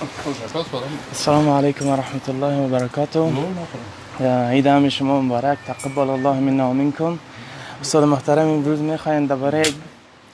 السلام علیکم و رحمت الله و برکاته. عید همه شما مبارک. تقبل الله منا و منکم. استاد محترم امروز میخواین درباره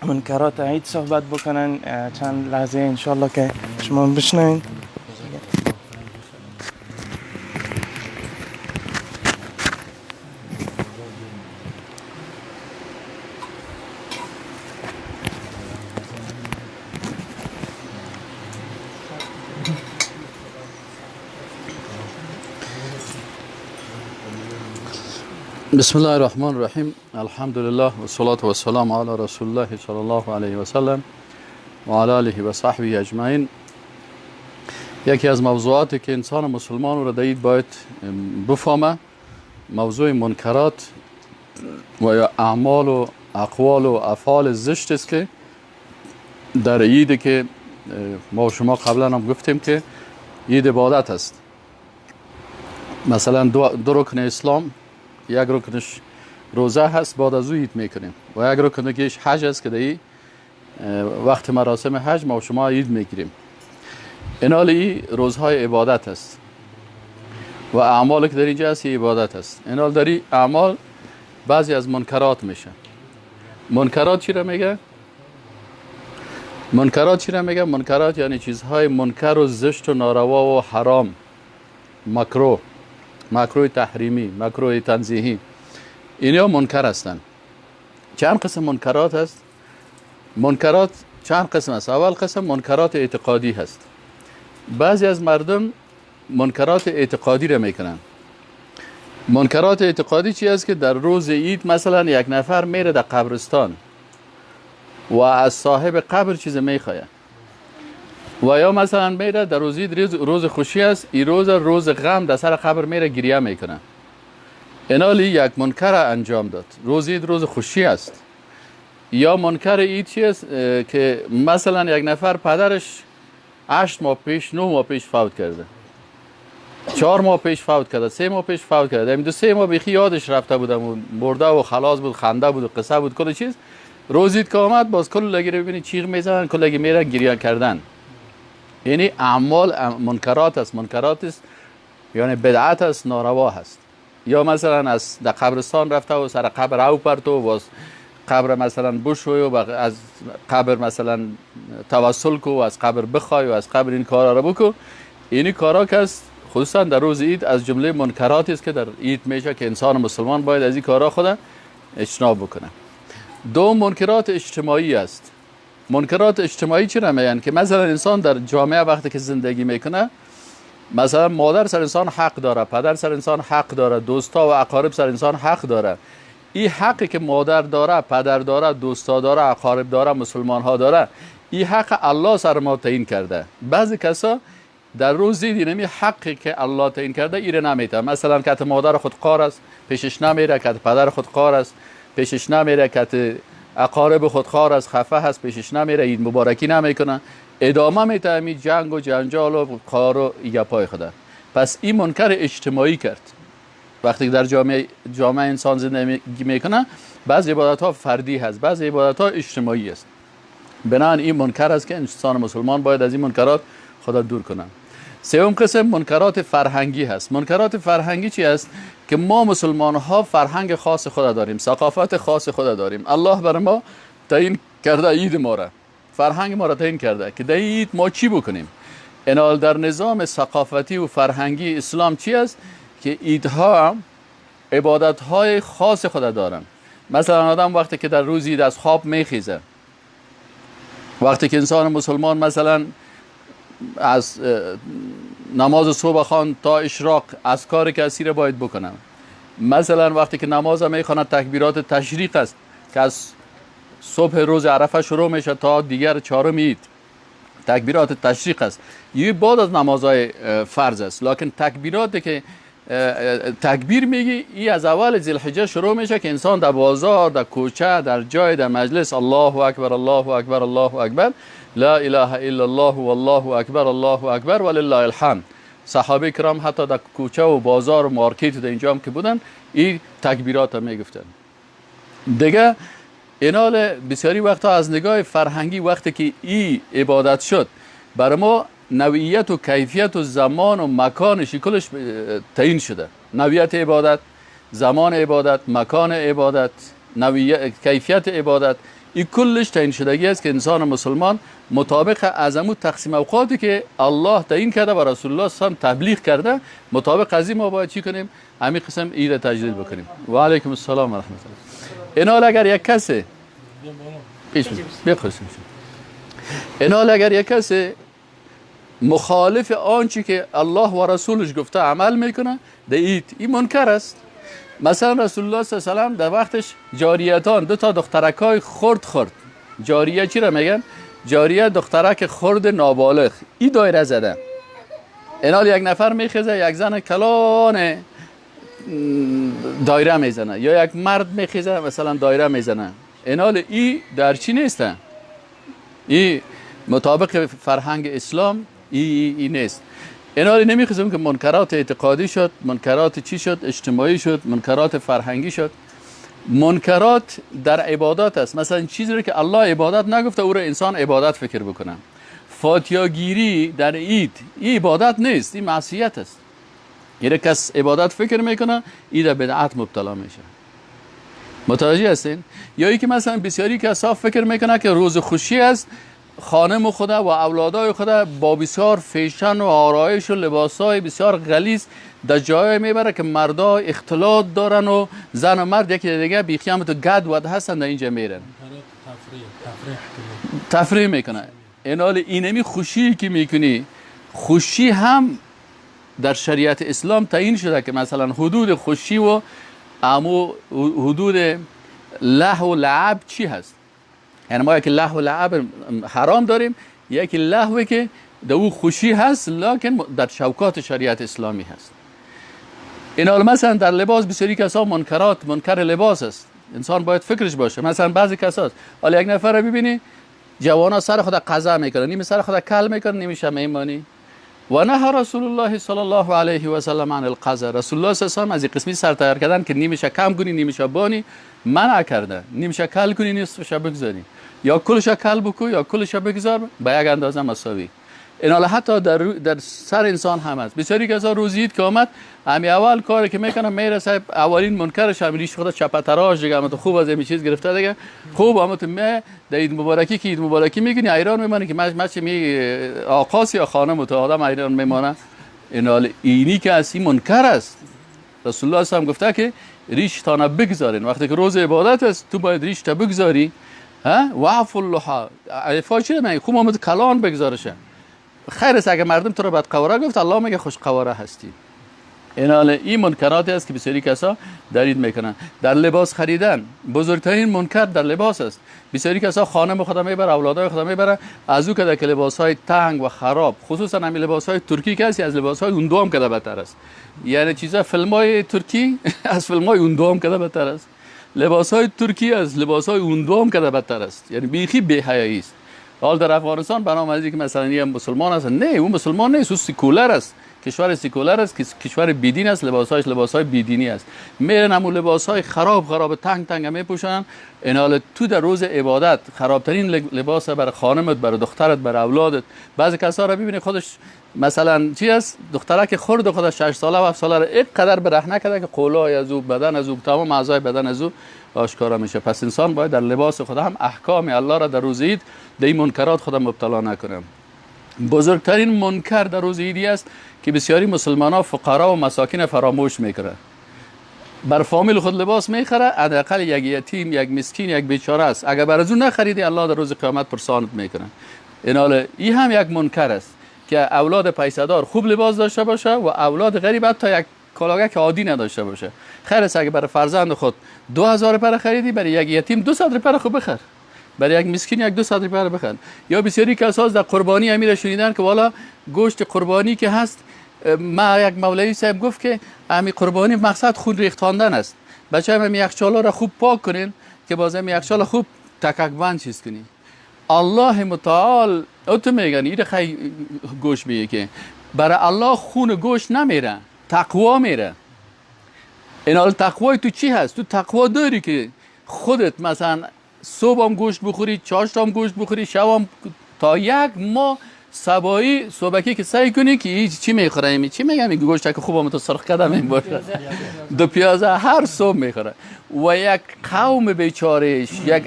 منکرات عید صحبت بکنن. چند لحظه انشالله که شما بشنوین. بسم الله الرحمن الرحیم. الحمد لله و الصلاة و السلام علی رسول الله صلی الله علیه و سلم و علی آله و صحبه اجمعین. یکی از موضوعاتی که انسان مسلمان رو در عید باید بفهمه موضوع منکرات و اعمال و اقوال و افعال زشت است که در عید که ما شما قبلا هم گفتیم که عید عبادت است. مثلا دو رکن اسلام، یک رکنش روزه هست، بعد از او عید میکنیم، و یک رکن دیگهش حج است که در وقت مراسم حج ما و شما عید میگیریم. این روزهای عبادت است و اعمال که در اینجا هست عبادت است. در این اعمال بعضی از منکرات میشه. منکرات چی را میگه؟ منکرات یعنی چیزهای منکر و زشت و ناروا و حرام، مکروه تحریمی، مکروه تنزیهی، اینا منکر هستند. چند قسم منکرات هست؟ منکرات چند قسم است. اول قسم منکرات اعتقادی هست. بعضی از مردم منکرات اعتقادی را میکنن. منکرات اعتقادی چی است؟ که در روز عید مثلا یک نفر میره در قبرستان و از صاحب قبر چیز میخواه، و یا مثلا میره در روز عید، روز خوشی است، این روز غم در سر قبر میره گریه میکنه. اینالی یک منکر انجام داد. روز عید روز خوشی است. یا منکر عید چی است؟ که مثلا یک نفر پدرش 8 ماه پیش 9 ماه پیش فوت کرده، 4 ماه پیش فوت کرده، 3 ماه پیش فوت کرده، این 2-3 ماه بیخی یادش رفته بودم، مرده و خلاص بود، خنده بود و قصه بود، کل چیز. روز عید که آمد باز کل لگی رو ببینی چیغ میزنن، کل لگی میره گریه کردن. یعنی اعمال منکرات است. منکرات است یعنی بدعت است، ناروا هست. یا مثلا از در قبرستان رفته و سر قبر او پرت و باز قبر مثلا بشوی و از قبر مثلا توسل کو و از قبر بخوای و از قبر این کارا رو بکو. اینی کارا که است خصوصا در روز عید از جمله منکرات است که در عید میشه که انسان مسلمان باید از این کارا خود اجتناب بکنه. دو منکرات اجتماعی است. منکرات اجتماعی چی را میگن؟ که مثلا انسان در جامعه وقتی که زندگی میکنه، مثلا مادر سر انسان حق داره، پدر سر انسان حق داره، دوستا و اقارب سر انسان حق داره. این حقی که مادر داره، پدر داره، دوستا داره، اقارب داره، مسلمان ها داره، این حق الله سر ما تعیین کرده. بعضی کسا در روز عید اینمی حقی که الله تعیین کرده ایره نمیته. مثلا که مادر خود قار است پیشش نمیره، که پدر خود قار است پیشش نمیره، که اقارب خود خار از خفه هست پیشش نمیره، عید مبارکی نمیکنه، ادامه میته همین جنگ و جنجال و کار و ایگپای خدا. پس این منکر اجتماعی کرد. وقتی در جامعه انسان زندگی میکنه، بعضی عبادت ها فردی هست، بعضی عبادت ها اجتماعی است. بنابراین این منکر است که انسان مسلمان باید از این منکرات خدا دور کنه. سوم قسم منکرات فرهنگی هست. منکرات فرهنگی چی است؟ که ما مسلمان ها فرهنگ خاص خود داریم، ثقافت خاص خود داریم. الله بر ما تعیین کرده عید ما را، فرهنگ ما را تعیین کرده که در عید ما چی بکنیم. اینال در نظام ثقافتی و فرهنگی اسلام چی است؟ که عیدها عبادت های خاص خود دارن. مثلا آدم وقتی که در روز عید از خواب میخیزه، وقتی که انسان مسلمان مثلا از نماز صبح خوان تا اشراق از کار کسی را باید بکنم. مثلا وقتی که نماز میخواند تکبیرات تشریق است که از صبح روز عرفه شروع میشه تا دیگر 4 عید، تکبیرات تشریق است. یه بعد از نمازهای فرض است، لکن تکبیراتی که تکبیر میگی ای از اول الحجه شروع میشه که انسان در بازار، در کوچه، در جای، در مجلس الله اکبر الله اکبر الله اکبر لا اله الا الله والله اکبر الله اکبر ولله الحمد. صحابه کرام حتی در کوچه و بازار و مارکت در انجام که بودن این تکبیرات هم میگفتن. دیگه اینال بسیاری وقتا از نگاه فرهنگی وقتی که این عبادت شد برای ما نوعیت و کیفیت و زمان و مکانش کلش تعیین شده. نوعیت عبادت، زمان عبادت، مکان عبادت، کیفیت عبادت، این کلش تعیین شدگی است که انسان مسلمان مطابق از امو تقسیم اوقاتی که الله تعیین کرده و رسول الله صلی الله علیه و تبلیغ کرده، مطابق از این ما باید چی کنیم؟ همین قسم اید تجدید بکنیم. و علیکم السلام و رحمت الله. این حال اگر یک کسی اگر یک کسی مخالف آنچه که الله و رسولش گفته عمل میکنه، این منکر است. مثلا رسول الله صلی الله علیه و در وقتش جاریتان دو تا دخترکای خورد. جاریه چی را میگن؟ جاریه دخترک خرد نابالغ. این دایره زدن. اینال یک نفر میخیزه، یک زن کلان دایره میزنه، یا یک مرد میخیزه مثلا دایره میزنه. اینال ای در چی نیستن؟ ای مطابق فرهنگ اسلام ای نیست. اینال نمیخیزم که منکرات اعتقادی شد، منکرات چی شد؟ اجتماعی شد، منکرات فرهنگی شد. منکرات در عبادات است. مثلا چیزی رو که الله عبادت نگفته او رو انسان عبادت فکر بکنه. فاتحه گیری در عید این عبادت نیست، این معصیت است. یه کس عبادت فکر میکنه، این در بدعت مبتلا میشه. متوجه هستین؟ یا ای که مثلا بسیاری کسا فکر میکنه که روز خوشی است، خانم خدا و اولادای خدا با بسیار فیشن و آرایش و لباسای بسیار غلیظ در جای میبره که مردا اختلاط دارن و زن و مرد یکی دیگه بی قیامت و گد ود هستن در اینجا میرن. تفریح میکنه. اینال اینمی خوشی که میکنی، خوشی هم در شریعت اسلام تعیین شده که مثلا حدود خوشی و حدود لهو و لعب چی هست. یعنی ما یکی لهو و لعب حرام داریم، یکی لهوی که در او خوشی هست لکن در شوکات شریعت اسلامی هست. اینال مثلا در لباس بسیاری کسا منکر لباس است. انسان باید فکرش باشه. مثلا بعضی کسا است، حالا یک نفر رو ببینی جوانا سر خود قضا میکنه، نیم سر خود کل میکنه، نمیشه میمانی. و نه رسول الله صلی الله علیه و سلم عن القضا. رسول الله صلی الله علیه و سلم از این قسمی سر تیار کردن که نیمشه کم کنی، نیمشه بانی، منع کرده. نیمشه کل کنی، نصفش بگذاری، یا کلش کل بکو یا کلش بگذار به یک اندازه مساوی. اینال حتی در سر انسان هم هست. بسیاری کسا روزید که آمد همی اول کاری که میکنه میرسه اولین منکرش هم ریش خود چپتراش دیگه، اما تو خوب از این چیز گرفته دیگه خوب، اما تو در عید مبارکی که عید مبارکی میگنی ایران میمانی که مچ می آقاس یا خانم تو آدم ایران میمانه. اینال اینی که اسی منکر است. رسول الله صلی الله علیه و گفته که ریش تانه بگذارین، وقتی که روز عبادت است تو باید ریش تا بگذاری. ها وعف اللحا عفا چی میگه؟ خوب آمد کلان بگذارشه. خیر است اگه مردم تو رو بد قواره گفت، الله میگه خوش قواره هستی. این منکراتی است که بسیاری کسا دارید میکنن. در لباس خریدن بزرگترین منکر در لباس است. بسیاری کسا خانم خدا میبره، اولادای خدا میبره، از او که لباسهای تنگ و خراب، خصوصا همین لباسهای ترکی که از لباسهای اون دوم کده بدتر است. یعنی چیزا فیلمای ترکی از فیلمای اون دوم کده بدتر است. لباسهای ترکی از لباسهای اون دوم کده بدتر است. یعنی بیخی بی‌حیایی است. حال در افغانستان برنامه ازی که مثلا یه مسلمان است، نه اون مسلمان نیست، او سکولر است. کشور سکولر است، کشور بیدین است، لباسهایش لباسهای بیدینی است. میرن همون لباسهای خراب تنگ میپوشن. اینال تو در روز عبادت خرابترین لباس برای خانمت، برای دخترت، برای اولادت. بعضی کسا را ببینی خودش مثلا چی است، دخترک خرد خودش 6 ساله و 7 ساله را اینقدر برهنه کرده که قولای از او، بدن از او، تمام اعضای بدن از او آشکارا میشه. پس انسان باید در لباس خود هم احکام الله را در روز عید در این منکرات خود مبتلا نکنه. بزرگترین منکر در روز عیدی است که بسیاری مسلمان ها فقرا و مساکین فراموش میکنه. بر فامیل خود لباس میخره، حداقل یک یتیم، یک مسکین، یک بیچاره است. اگر بر از اون نخریدی الله در روز قیامت پرسانت میکنه. این هم یک منکر است که اولاد پیسه‌دار خوب لباس داشته باشه و اولاد غریب حتی یک کلاگک عادی نداشته باشه. خیر است اگر برای فرزند خود 2000 پر خریدی، برای یک یتیم 200 پر خوب بخر، برای یک مسکین یک 200 پر بخر. یا بسیاری کسا در قربانی امیر شنیدن که والا گوشت قربانی که هست، ما یک مولوی صاحب گفت که امی قربانی مقصد خون ریختاندن است. بچه هم یخچالا را خوب پاک کنین که باز هم یخچالا خوب تککبند چیز کنین. الله متعال تو میگن این خیلی گوش میگه که برای الله خون گوشت نمیره، تقوا میره. این تقوای تو چی هست؟ تو تقوا داری که خودت مثلا صبح هم گوشت بخوری، چاشت هم گوشت بخوری، شب هم تا یک ماه صبایی صبحی که سعی کنی که چی میخوره، چی میگم، گوشت که خوبم تو سرخ کردم این باشه، دو پیازه هر صبح میخوره. و یک قوم بیچارهش، یک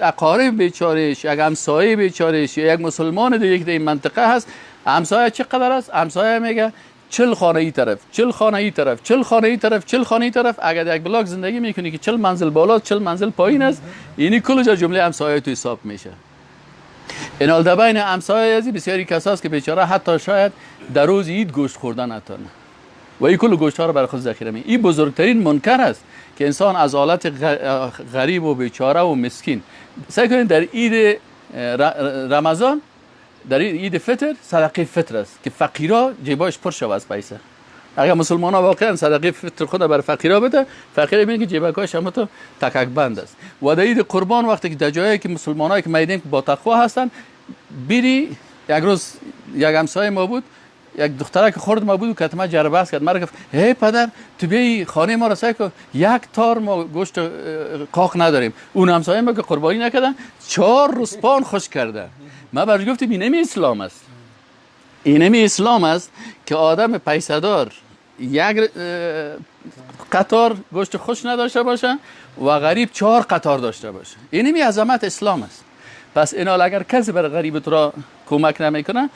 اقارب بیچارهش، یک همسایه بیچارهش یا یک مسلمان دیگه که در این منطقه هست، همسایه چقدر است؟ همسایه میگه 40 خانه ای طرف، 40 خانه ای طرف، 40 خانه ای طرف، 40 خانه ای طرف. اگر یک بلاک زندگی میکنی که 40 منزل بالا، 40 منزل پایین است، یعنی کل جمله همسایه تو حساب میشه. این حال در بین همسایه ازی بسیاری کساست که بیچاره حتی شاید در روز عید گوشت خوردن نتونه و این کل گوشت ها رو برای خود ذخیره می. این بزرگترین منکر است که انسان از حالت غریب و بیچاره و مسکین. سعی کنید در عید رمضان، در عید فطر، صدقه فطر است که فقیرا جیبایش پر شود از پیسه. اگر مسلمان ها واقعا صدقه فطر خود برای فقیرا بده، فقیر ببینید که جیبکاش هم تو تکک بند است. و در عید قربان وقتی که در جایی که مسلمانایی که میدین با تقوا هستن، بیری یک روز یک همسایه ما بود، یک دختره که خورد ما بود و کتمه جربه است کرد، مرا گفت هی پدر تو بیای خانه ما را سعی کن، یک تار ما گوشت قاق نداریم. اون همسایه ما که قربانی نکردن 4 روز پان خوش کرده. ما برش گفتم این نمی اسلام است، این نمی اسلام است که آدم پیسدار یک قطار گوشت خوش نداشته باشه و غریب 4 قطار داشته باشه. این نمی عظمت اسلام است. پس اینال اگر کسی بر غریب تو را کمک نمیکنه،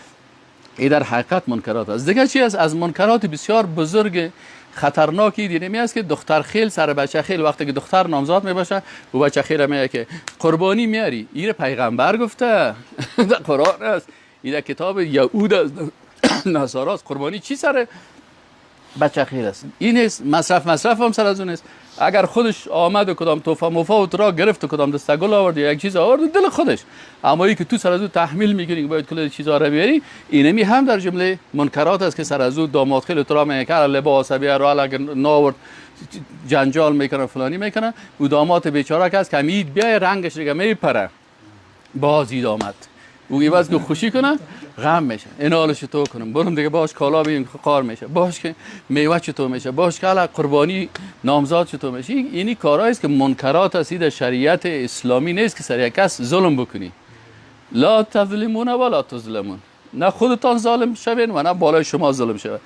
این در حقیقت منکرات است. دیگه چی است؟ از منکرات بسیار بزرگ خطرناکی دیگه می است که دختر خیل سر بچه خیل، وقتی که دختر نامزاد می باشه و بچه خیل میگه که قربانی میاری، این پیغمبر گفته در قرآن است، این کتاب یهود است، نصارا است، قربانی چی سر بچه خیل است؟ این است مصرف هم سر از اون است. اگر خودش آمد و کدام توفا مفا را گرفت و کدام دستگل آورد یا یک چیز آورد، دل خودش، اما ای که تو سر از او تحمیل میکنی که باید کل چیزا را بیاری، اینمی هم در جمله منکرات است که سر از او داماد خیلی تو را میگه که لباس بیار را اگر ناورد جنجال میکنه فلانی میکنه، او داماد بیچاره که است که امید بیای رنگش دیگه میپره، بازی آمد او ایواز که خوشی کنه غم میشه، این حالش تو کنم برم دیگه باش کالا بگیم قار میشه، باش که میوه چطور میشه، باش که قربانی نامزاد چطور میشه. اینی کارهایی است که منکرات است، در شریعت اسلامی نیست که سر یک کس ظلم بکنی. لا تظلمون ولا تظلمون، نه خودتان ظالم شوین و نه بالای شما ظلم شود.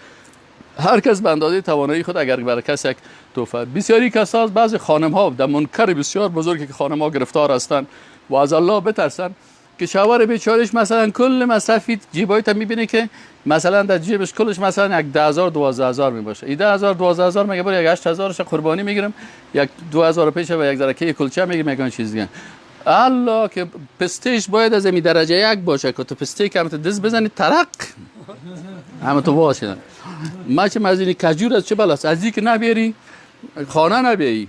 هر کس به اندازه توانایی خود اگر برای کس یک توفه. بسیاری کسا بعضی خانم ها در منکر بسیار بزرگی که خانم ها گرفتار هستند و از الله بترسن که شوهر بیچارهش مثلا کل مصرفی جیبایت میبینه که مثلا در جیبش کلش مثلا یک 10,000 12,000 میباشه، این 10,000 12,000 میگه برای یک 8,000 ش قربانی میگیرم، یک 2,000 پیش و یک ذره کلچه میگم چیز دیگه. الله که پستیش باید از این درجه 1 باشه که تو پستی که تو دست بزنی ترق همه تو باشه. ما چه مزینی کجور از چه بلاست از این که نبیاری خانه نبیاری،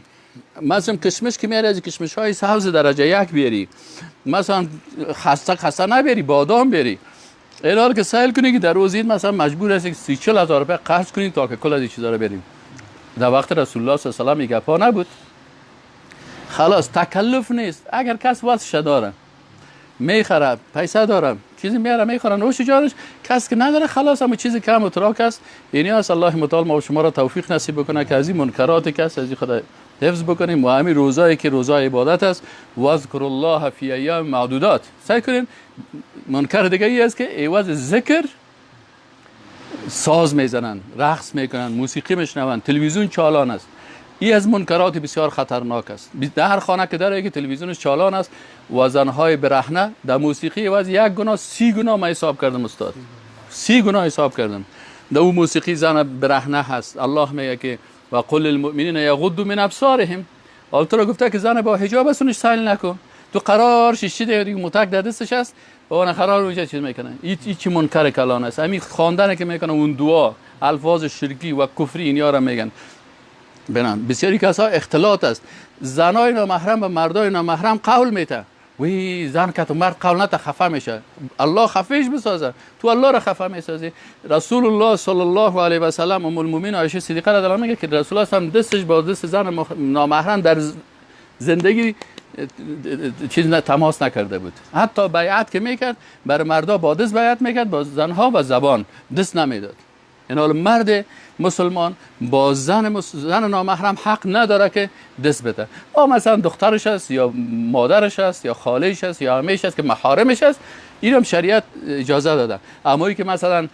مثلا کشمش که میاری از کشمش های سبز درجه 1 بیاری، مثلا خسته نبیاری، بادام بیاری. الان که سهل کنی که در روزید مثلا مجبور هستی 30-40 هزار روپیه قرض کنی تا که کل از این چیزا رو بریم. در وقت رسول الله صلی الله علیه و آله گپا نبود. خلاص تکلف نیست. اگر کس واسش داره میخره، پیسه داره، چیزی میاره میخوره نوش جانش، کس که نداره خلاص هم چیزی کم و تراک است. یعنی از الله متعال ما و شما را توفیق نصیب بکنه که از این منکرات کس از این خدا حفظ بکنیم و همین روزایی که روزای عبادت است و اذکر الله فی ایام معدودات. سعی کنین. منکر دیگه ای است که عوض ذکر ساز میزنن، رقص میکنن، موسیقی میشنون، تلویزیون چالان است. این از منکرات بسیار خطرناک است. در هر خانه که داره که تلویزیونش چالان است و زنهای برهنه در موسیقی عوض 1 گنا 30 گنا ما حساب کردم استاد، 30 گنا حساب کردم. در اون موسیقی زن برهنه هست. الله میگه که و قل للمؤمنین یغضوا من ابصارهم. البته گفته که زن با حجاب اسونش سایل نکن. تو قرار شیشه دیگه متک در دستش است و اون قرار اونجا چیز میکنه. این چی منکر کلام است. همین خواندن که میکنه اون دعا الفاظ شرکی و کفری اینیا را میگن. بنان بسیاری کسا اختلاط است. زنای نامحرم و مردای نامحرم قول میته. وی زن که تو مرد قول نته خفه میشه. الله خفهش بسازه. تو الله را خفه میسازی. رسول الله صلی الله علیه و سلم ام المؤمنین عایشه صدیقه رضی الله عنها میگه که رسول الله هم دستش با دست زن نامحرم در زندگی چیز تماس نکرده بود. حتی بیعت که میکرد برای مردا با دست بیعت میکرد، با زنها و زبان دست نمیداد. این حال مرد مسلمان با زن نامحرم حق نداره که دست بده. مثلا دخترش است یا مادرش است یا خالهش است یا عمهش است که محارمش است، اینم شریعت اجازه داده. اما که مثلا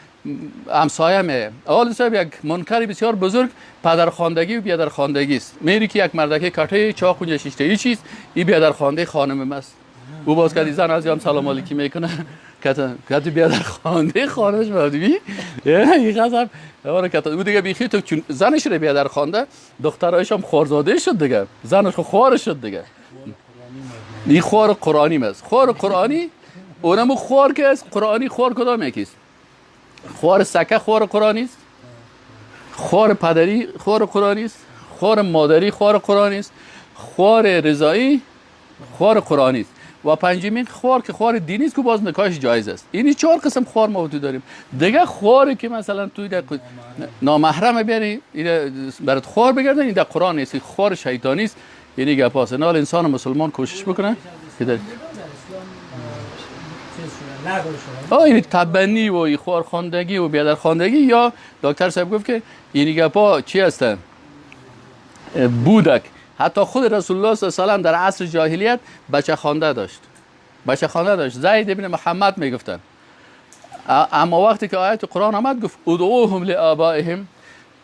همسایه اول صاحب یک منکر بسیار بزرگ پدرخواندگی و بیادرخواندگی است. میری که یک مردک کاته چاق و شیشته ای چیز این بیادرخوانده خانم است. او باز که زن از هم سلام علیکی میکنه کت بیادرخوانده خانمش مردمی این قسم آره کت او دیگه بیخی تو چون زنش رو بیادرخوانده دخترایش هم خوارزاده شد دیگه زنش خوار شد دیگه. این خوار قرآنی است. خوار قرآنی اونم خوار که است. قرآنی خوار کدام یکیست؟ خوار سکه خوار قرآنی است، خوار پدری خوار قرآنی است، خوار مادری خوار قرآنی است، خوار رضایی خوار قرآنی است و پنجمین خوار که خوار دینی است که باز نکاحش جایز است. اینی 4 قسم خوار ما وجود داریم. دیگه خواری که مثلا توی نامحرم بیاری این برات خوار بگردن این در قرآن نیست. خوار شیطانی است. یعنی گپاس نال انسان مسلمان کوشش بکنه که این تبنی و خوارخواندگی و بیادرخواندگی یا دکتر صاحب گفت که این گپا چی هستن؟ بودک. حتی خود رسول الله صلی الله علیه و آله در عصر جاهلیت بچه خوانده داشت. بچه خوانده داشت. زید ابن محمد میگفتن. اما وقتی که آیت قرآن آمد گفت ادعوهم لآبائهم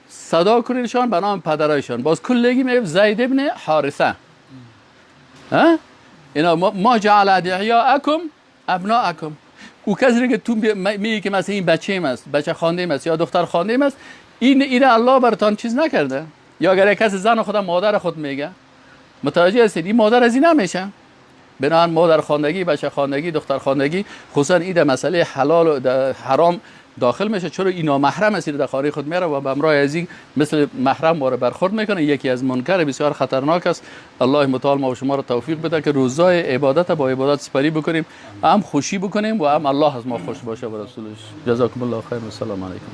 صدا کنینشان به نام پدرایشان. باز کلگی میگفت زید ابن حارثه. اینا ما جعل ادعیاءکم ابناءکم. او کسی که تو میگه که مثلا این بچه است، بچه خوانده است یا دختر خوانده است، این الله براتون چیز نکرده. یا اگر یک کسی زن خودم مادر خود میگه متوجه هستید این مادر از این نمیشه. بنابراین مادر خواندگی، بچه خواندگی، دختر خواندگی خصوصا این مسئله حلال و حرام داخل میشه. چرا اینا محرم است در خانه خود میره و به امرای ازی مثل محرم واره برخورد میکنه. یکی از منکر بسیار خطرناک است. الله متعال ما و شما را توفیق بده که روزای عبادت با عبادت سپری بکنیم، هم خوشی بکنیم و هم الله از ما خوش باشه و رسولش. جزاکم الله خیر و السلام علیکم.